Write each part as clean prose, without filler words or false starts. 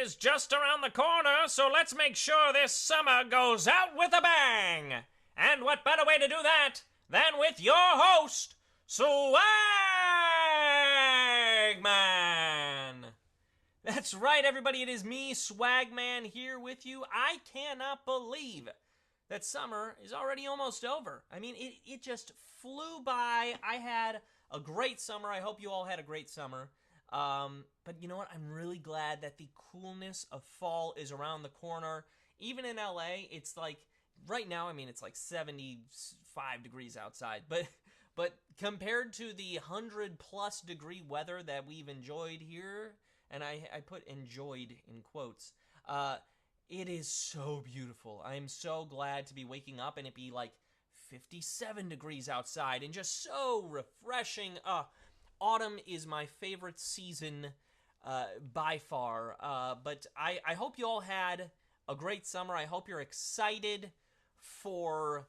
is just around the corner, so let's make sure this summer goes out with a bang. And what better way to do that than with your host, Swagman? That's right, everybody. It is me, Swagman, here with you. I cannot believe that summer is already almost over. I mean, it just flew by. I had a great summer. I hope you all had a great summer. But you know what? I'm really glad that the coolness of fall is around the corner. Even in LA, it's like, right now, I mean, it's like 75 degrees outside. But compared to the 100-plus degree weather that we've enjoyed here, and I put enjoyed in quotes, it is so beautiful. I am so glad to be waking up and it be like 57 degrees outside and just so refreshing. Autumn is my favorite season by far. But I hope you all had a great summer. I hope you're excited for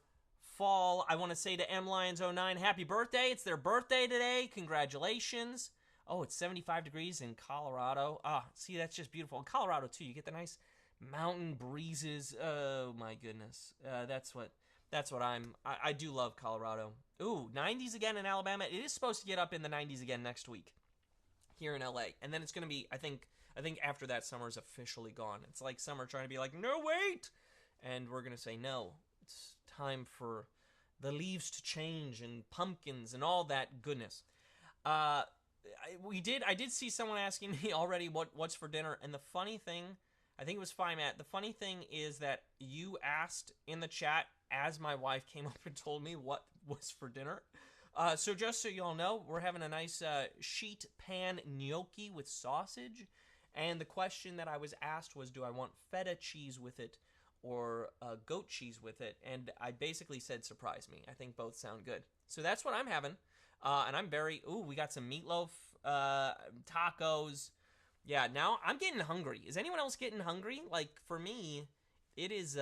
fall. I want to say to MLions09, happy birthday. It's their birthday today. Congratulations. Oh, it's 75 degrees in Colorado. See, that's just beautiful. In Colorado, too, you get the nice mountain breezes. Oh, my goodness. That's what I do love Colorado. Ooh, 90s again in Alabama. It is supposed to get up in the 90s again next week here in LA. And then it's going to be, I think after that, summer's officially gone. It's like summer trying to be like, no, wait. And we're going to say, no, it's time for the leaves to change and pumpkins and all that goodness. I did see someone asking me already what's for dinner. And the funny thing, I think it was fine, Matt. The funny thing is that you asked in the chat as my wife came up and told me what was for dinner. So just so you all know, we're having a nice sheet pan gnocchi with sausage. And the question that I was asked was, do I want feta cheese with it or goat cheese with it? And I basically said, surprise me. I think both sound good. So that's what I'm having. And I'm we got some meatloaf, tacos. Yeah, now I'm getting hungry. Is anyone else getting hungry? Like, for me, it is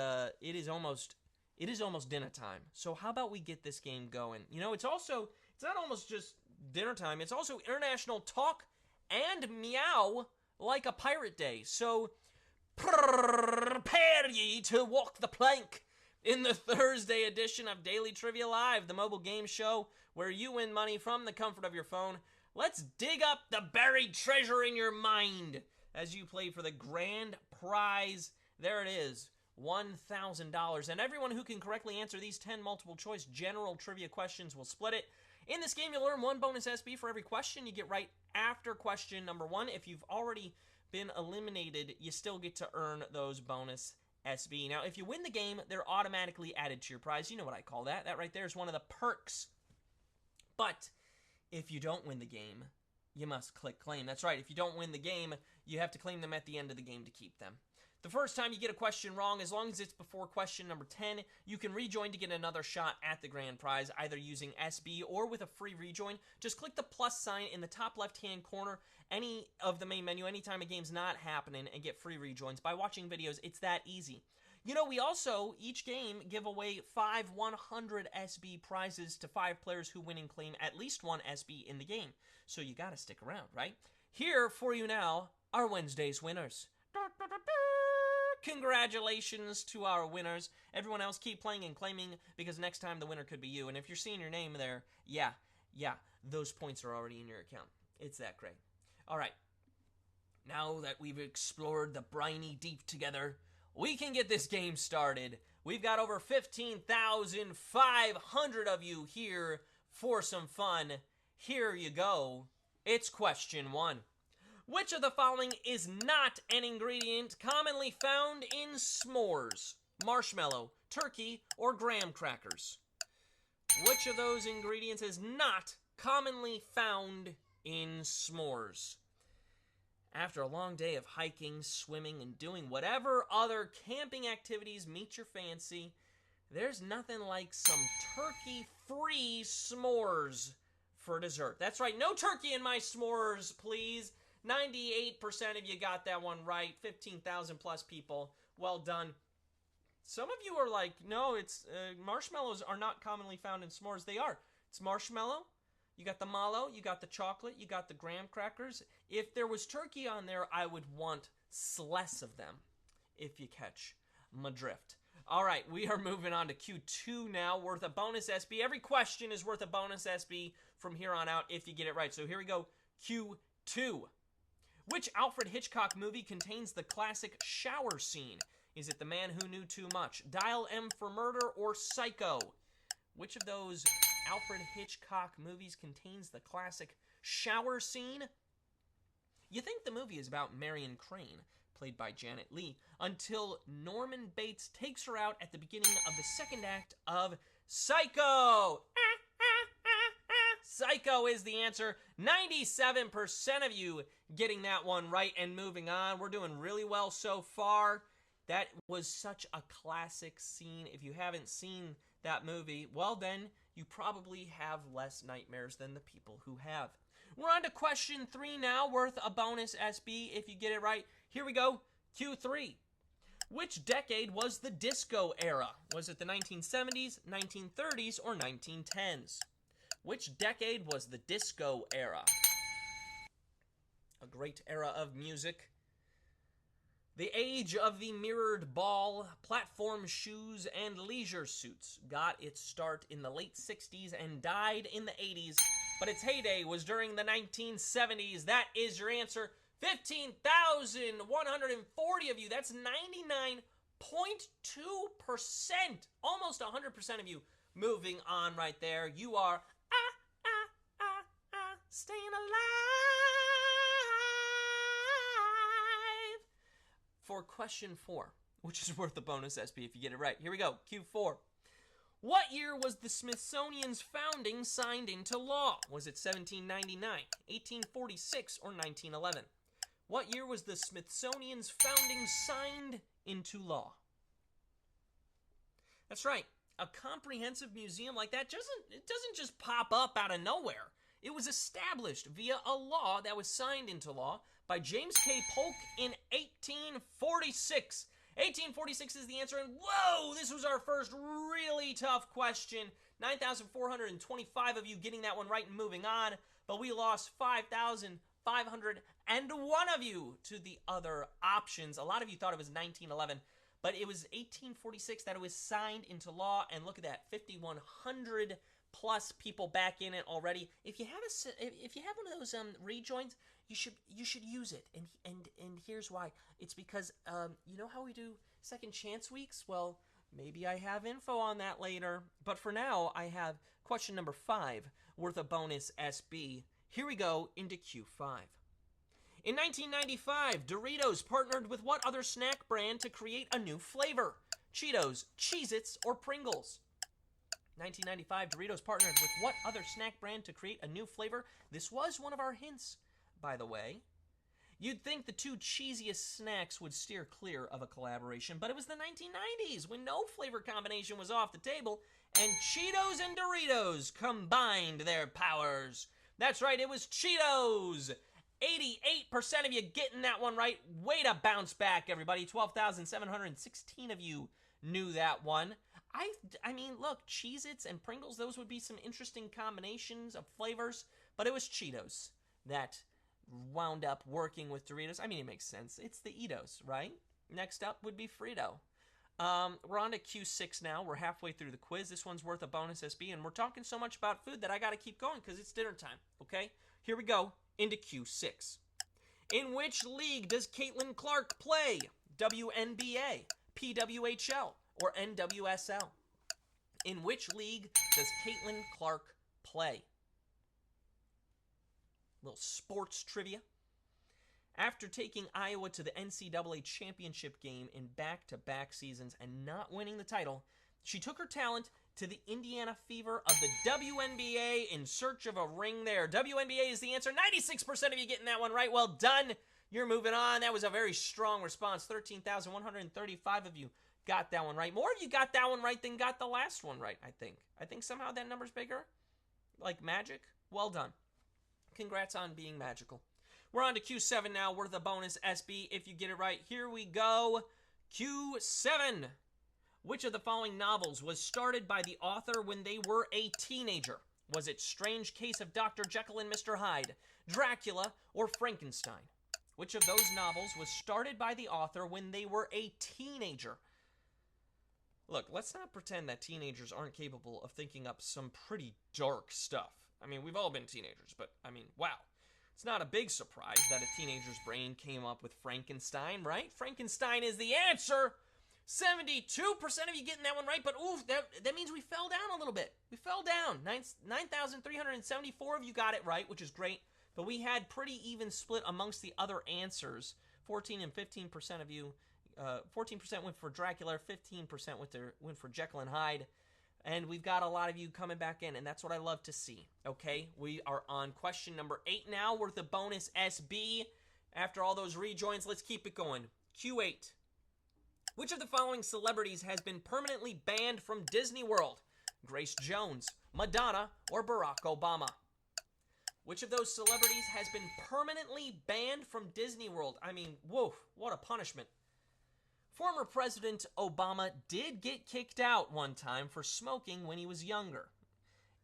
almost dinner time. So how about we get this game going? You know, it's not almost just dinner time. It's also International Talk and Meow Like a Pirate Day. So prepare ye to walk the plank in the Thursday edition of Daily Trivia Live, the mobile game show where you win money from the comfort of your phone. Let's dig up the buried treasure in your mind as you play for the grand prize. There it is, $1,000. And everyone who can correctly answer these 10 multiple choice general trivia questions will split it. In this game, you'll earn one bonus SB for every question you get right after question number 1. If you've already been eliminated, you still get to earn those bonus SB. Now, if you win the game, they're automatically added to your prize. You know what I call that. That right there is one of the perks. But if you don't win the game, you must click claim. That's right. If you don't win the game, you have to claim them at the end of the game to keep them. The first time you get a question wrong, as long as it's before question number 10, you can rejoin to get another shot at the grand prize, either using SB or with a free rejoin. Just click the plus sign in the top left-hand corner, any of the main menu, anytime a game's not happening, and get free rejoins. By watching videos, it's that easy. You know, we also, each game, give away 5 100 SB prizes to 5 players who win and claim at least 1 SB in the game. So you gotta stick around, right? Here, for you now, are Wednesday's winners. Congratulations to our winners. Everyone else, keep playing and claiming, because next time the winner could be you. And if you're seeing your name there, yeah, those points are already in your account. It's that great. All right. Now that we've explored the briny deep together, we can get this game started. We've got over 15,500 of you here for some fun. Here you go. It's question 1. Which of the following is not an ingredient commonly found in s'mores? Marshmallow, turkey, or graham crackers? Which of those ingredients is not commonly found in s'mores? After a long day of hiking, swimming, and doing whatever other camping activities meet your fancy, there's nothing like some turkey-free s'mores for dessert. That's right, no turkey in my s'mores, please. 98% of you got that one right. 15,000 plus people. Well done. Some of you are like, no, it's marshmallows are not commonly found in s'mores. They are. It's marshmallow. You got the mallow. You got the chocolate. You got the graham crackers. If there was turkey on there, I would want less of them, if you catch my drift. All right, we are moving on to Q2 now, worth a bonus SB. Every question is worth a bonus SB from here on out if you get it right. So here we go, Q2. Which Alfred Hitchcock movie contains the classic shower scene? Is it The Man Who Knew Too Much, Dial M for Murder, or Psycho? Which of those Alfred Hitchcock movies contains the classic shower scene? You think the movie is about Marion Crane, played by Janet Leigh, until Norman Bates takes her out at the beginning of the second act of Psycho. Psycho is the answer. 97% of you getting that one right and moving on. We're doing really well so far. That was such a classic scene. If you haven't seen that movie, well then, you probably have less nightmares than the people who have. We're on to question 3 now, worth a bonus SB if you get it right. Here we go, Q3. Which decade was the disco era? Was it the 1970s, 1930s, or 1910s? Which decade was the disco era? A great era of music. The age of the mirrored ball, platform shoes, and leisure suits got its start in the late 60s and died in the 80s, but its heyday was during the 1970s. That is your answer. 15,140 of you. That's 99.2%. Almost 100% of you moving on right there. You are staying alive. For question 4, which is worth a bonus SB if you get it right. Here we go, Q4. What year was the Smithsonian's founding signed into law? Was it 1799, 1846, or 1911? What year was the Smithsonian's founding signed into law? That's right. A comprehensive museum like that doesn't just pop up out of nowhere. It was established via a law that was signed into law by James K. Polk in 1846. 1846 is the answer, and whoa, this was our first really tough question. 9,425 of you getting that one right and moving on, but we lost 5,501 of you to the other options. A lot of you thought it was 1911, but it was 1846 that it was signed into law, and look at that, 5,100 plus people back in it already. If you have one of those rejoins, you should use it, and here's why. It's because you know how we do second chance weeks? Well, maybe I have info on that later, but for now I have question number 5 worth a bonus SB. Here we go into Q5. In 1995, Doritos partnered with what other snack brand to create a new flavor? Cheetos, Cheez-Its, or Pringles? 1995, Doritos partnered with what other snack brand to create a new flavor? This was one of our hints, by the way. You'd think the two cheesiest snacks would steer clear of a collaboration, but it was the 1990s when no flavor combination was off the table, and Cheetos and Doritos combined their powers. That's right, it was Cheetos. 88% of you getting that one right. Way to bounce back, everybody. 12,716 of you knew that one. I mean, look, Cheez-Its and Pringles, those would be some interesting combinations of flavors, but it was Cheetos that wound up working with Doritos. I mean, it makes sense. It's the Eatos, right? Next up would be Frito. We're on to Q6 now. We're halfway through the quiz. This one's worth a bonus SB, and we're talking so much about food that I got to keep going because it's dinner time, okay? Here we go into Q6. In which league does Caitlin Clark play? WNBA, PWHL, or NWSL? In which league does Caitlin Clark play? Little sports trivia. After taking Iowa to the NCAA championship game in back-to-back seasons and not winning the title, she took her talent to the Indiana Fever of the WNBA in search of a ring there. WNBA is the answer. 96% of you getting that one right. Well done. You're moving on. That was a very strong response. 13,135 of you got that one right. More of you got that one right than got the last one right, I think. I think somehow that number's bigger. Like magic. Well done. Congrats on being magical. We're on to Q7 now, worth a bonus SB if you get it right. Here we go. Q7. Which of the following novels was started by the author when they were a teenager? Was it Strange Case of Dr. Jekyll and Mr. Hyde, Dracula, or Frankenstein? Which of those novels was started by the author when they were a teenager? Look, let's not pretend that teenagers aren't capable of thinking up some pretty dark stuff. I mean, we've all been teenagers, but I mean, wow. It's not a big surprise that a teenager's brain came up with Frankenstein, right? Frankenstein is the answer. 72% of you getting that one right, but oof, that means we fell down a little bit. We fell down. 9,374 of you got it right, which is great, but we had pretty even split amongst the other answers. 14 and 15% of you, 14% went for Dracula, 15% went for Jekyll and Hyde, and we've got a lot of you coming back in, and that's what I love to see, okay? We are on question number 8 now, worth a bonus SB. After all those rejoins, let's keep it going. Q8. Which of the following celebrities has been permanently banned from Disney World? Grace Jones, Madonna, or Barack Obama? Which of those celebrities has been permanently banned from Disney World? I mean, whoa, what a punishment. Former President Obama did get kicked out one time for smoking when he was younger.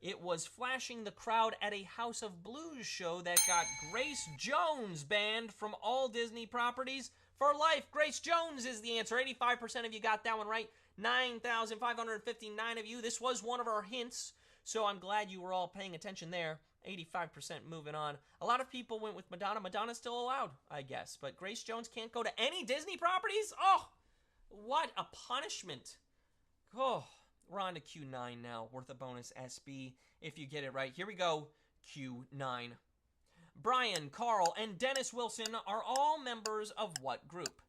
It was flashing the crowd at a House of Blues show that got Grace Jones banned from all Disney properties for life. Grace Jones is the answer. 85% of you got that one right. 9,559 of you. This was one of our hints, so I'm glad you were all paying attention there. 85% moving on. A lot of people went with Madonna. Madonna's still allowed, I guess, but Grace Jones can't go to any Disney properties? Oh, what a punishment. Oh, we're on to Q9 now, worth a bonus SB if you get it right. Here we go, Q9. Brian, Carl, and Dennis Wilson are all members of what group?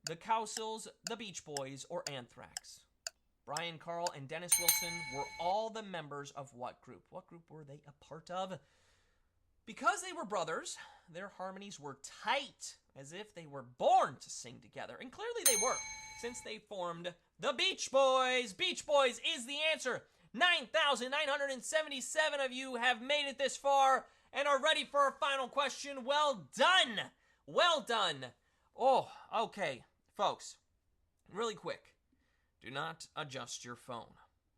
The Cowsills, the Beach Boys, or Anthrax? Brian, Carl, and Dennis Wilson were all the members of what group? What group were they a part of? Because they were brothers, their harmonies were tight, as if they were born to sing together. And clearly they were, since they formed the Beach Boys. Beach Boys is the answer. 9,977 of you have made it this far and are ready for our final question. Well done. Well done. Oh, okay. Folks, really quick. Do not adjust your phone.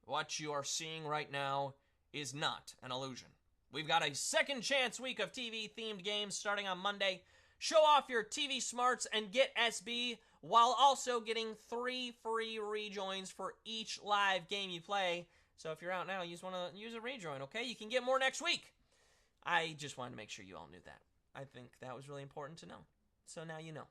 What you are seeing right now is not an illusion. We've got a second chance week of TV-themed games starting on Monday. Show off your TV smarts and get SB while also getting 3 free rejoins for each live game you play. So if you're out now, you just want to use a rejoin, okay? You can get more next week. I just wanted to make sure you all knew that. I think that was really important to know. So now you know.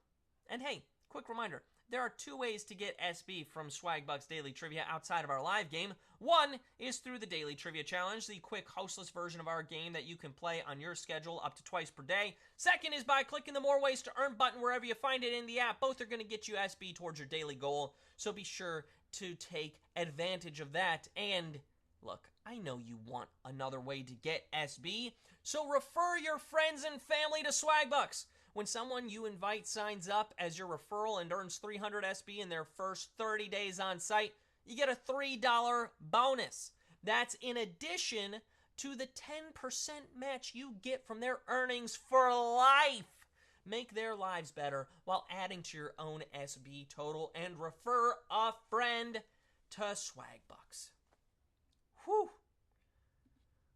And hey, quick reminder. There are 2 ways to get SB from Swagbucks Daily Trivia outside of our live game. One is through the Daily Trivia Challenge, the quick, hostless version of our game that you can play on your schedule up to twice per day. Second is by clicking the More Ways to Earn button wherever you find it in the app. Both are going to get you SB towards your daily goal, so be sure to take advantage of that. And look, I know you want another way to get SB, so refer your friends and family to Swagbucks. When someone you invite signs up as your referral and earns 300 SB in their first 30 days on site, you get a $3 bonus. That's in addition to the 10% match you get from their earnings for life. Make their lives better while adding to your own SB total and refer a friend to Swagbucks. Whew.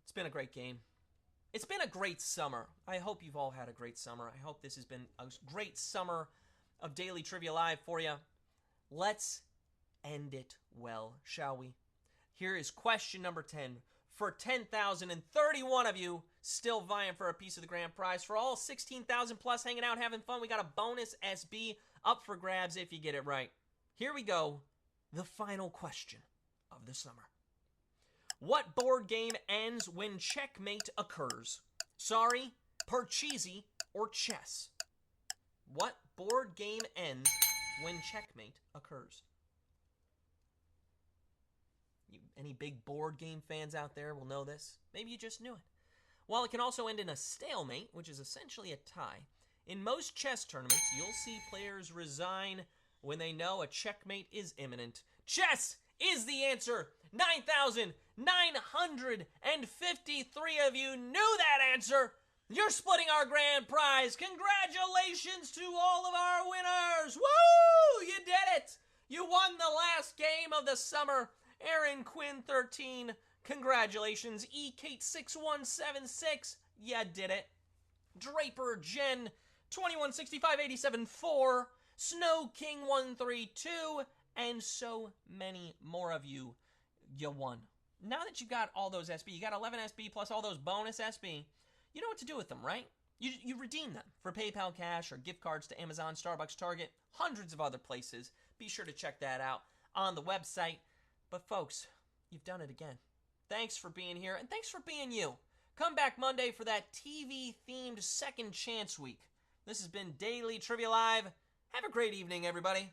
It's been a great game. It's been a great summer. I hope you've all had a great summer. I hope this has been a great summer of Daily Trivia Live for you. Let's end it well, shall we? Here is question number 10. For 10,031 of you still vying for a piece of the grand prize. For all 16,000 plus hanging out, having fun, we got a bonus SB up for grabs if you get it right. Here we go. The final question of the summer. What board game ends when checkmate occurs? Sorry, Parcheesi, or chess? What board game ends when checkmate occurs? Any big board game fans out there will know this. Maybe you just knew it. While it can also end in a stalemate, which is essentially a tie, in most chess tournaments, you'll see players resign when they know a checkmate is imminent. Chess is the answer. 9,953 of you knew that answer. You're splitting our grand prize. Congratulations to all of our winners. Woo! You did it. You won the last game of the summer. Aaron Quinn 13. Congratulations. E Kate 6176. You did it. Draper Jen 216587-4, Snow King 132, and so many more of you. You won. Now that you got all those SB, you got 11 SB plus all those bonus SB, you know what to do with them, right? You redeem them for PayPal cash or gift cards to Amazon, Starbucks, Target, hundreds of other places. Be sure to check that out on the website. But folks, you've done it again. Thanks for being here, and thanks for being you. Come back Monday for that TV-themed Second Chance Week. This has been Daily Trivia Live. Have a great evening, everybody.